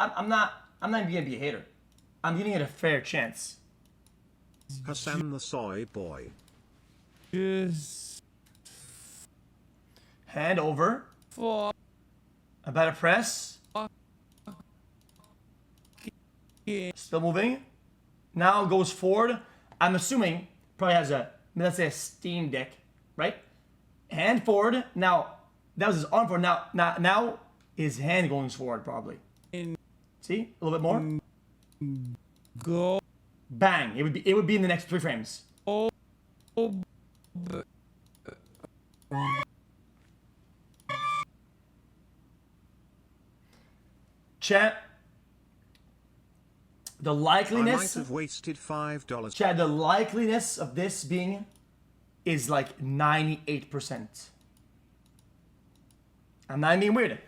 I'm not gonna be a hater. I'm giving it a fair chance. Hasan the soy boy. Just Hand over. for A better press. Still moving. Now goes forward. I'm assuming probably has a, let's say, a Steam Deck, right? Hand forward. Now that was his arm forward. Now his hand going forward probably. See, a little bit more. go. Bang! It would be in the next 3 frames. Chat. The I might likeliness. have wasted $5. Chad, the likeliness of this being is like 98%. I'm not being weird.